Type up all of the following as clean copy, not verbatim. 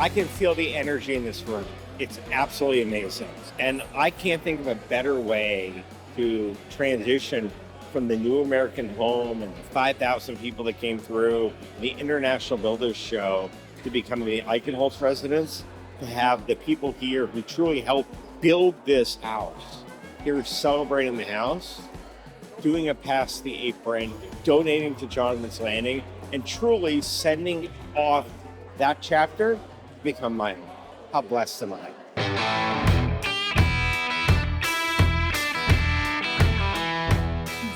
I can feel the energy in this room. It's absolutely amazing. And I can't think of a better way to transition from the new American home and the 5,000 people that came through the International Builders Show to becoming the Eichenholz residents, to have the people here who truly helped build this house here celebrating the house, doing a pass the apron, donating to Jonathan's Landing, and truly sending off that chapter to become my own. How blessed am I?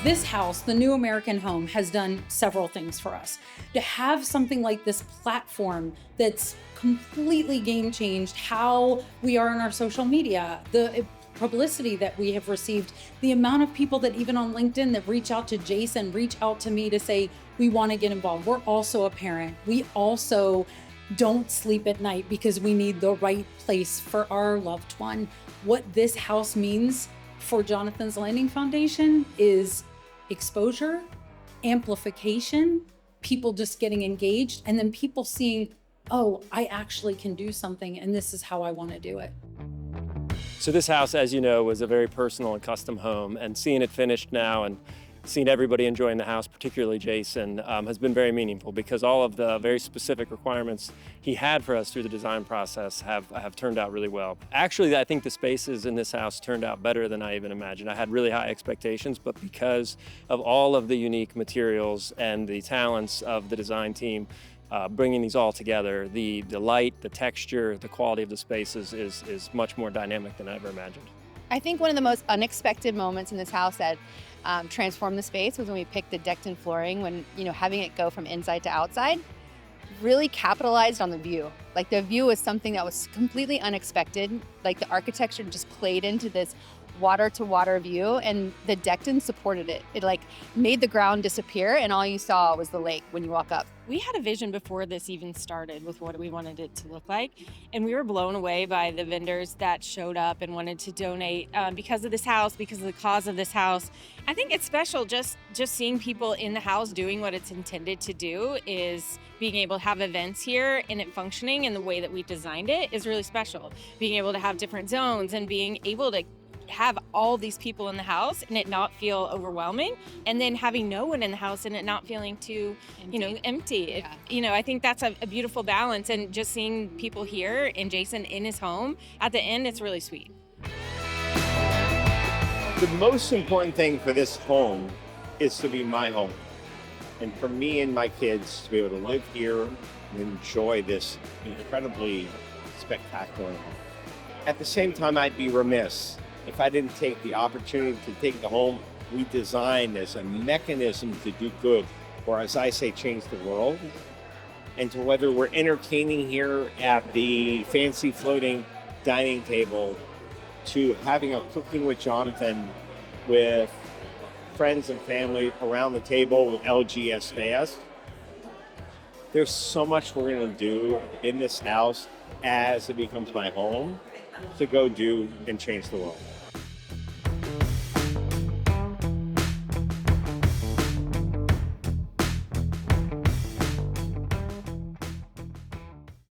This house, the new American home, has done several things for us. To have something like this platform that's completely game changed how we are in our social media, the publicity that we have received, the amount of people that even on LinkedIn that reach out to Jason, reach out to me to say, we want to get involved. We're also a parent. We also don't sleep at night because we need the right place for our loved one. What this house means for Jonathan's Landing Foundation is exposure, amplification, people just getting engaged, and then people seeing, oh, I actually can do something, and this is how I want to do it. So this house, as you know, was a very personal and custom home, and seeing it finished now and seeing everybody enjoying the house, particularly Jason, has been very meaningful because all of the very specific requirements he had for us through the design process have turned out really well. Actually, I think the spaces in this house turned out better than I even imagined. I had really high expectations, but because of all of the unique materials and the talents of the design team, bringing these all together, the light, the texture, the quality of the spaces is much more dynamic than I ever imagined. I think one of the most unexpected moments in this house that transformed the space was when we picked the decked-in flooring, when, having it go from inside to outside really capitalized on the view. Like, the view was something that was completely unexpected. Like, the architecture just played into this water-to-water view, and the decked-in supported it. It made the ground disappear, and all you saw was the lake when you walk up. We had a vision before this even started with what we wanted it to look like, and we were blown away by the vendors that showed up and wanted to donate because of this house, because of the cause of this house. I think it's special just seeing people in the house doing what it's intended to do. Is being able to have events here and it functioning in the way that we designed it is really special. Being able to have different zones and being able to have all these people in the house and it not feel overwhelming, and then having no one in the house and it not feeling too empty. Yeah. I think that's a beautiful balance, and just seeing people here and Jason in his home at the end, it's really sweet. The most important thing for this home is to be my home, and for me and my kids to be able to live here and enjoy this incredibly spectacular home. At the same time, I'd be remiss if I didn't take the opportunity to take the home we designed as a mechanism to do good, or as I say, change the world. And to whether we're entertaining here at the fancy floating dining table, to having a cooking with Jonathan with friends and family around the table with LGSFAS. There's so much we're gonna do in this house as it becomes my home to go do and change the world.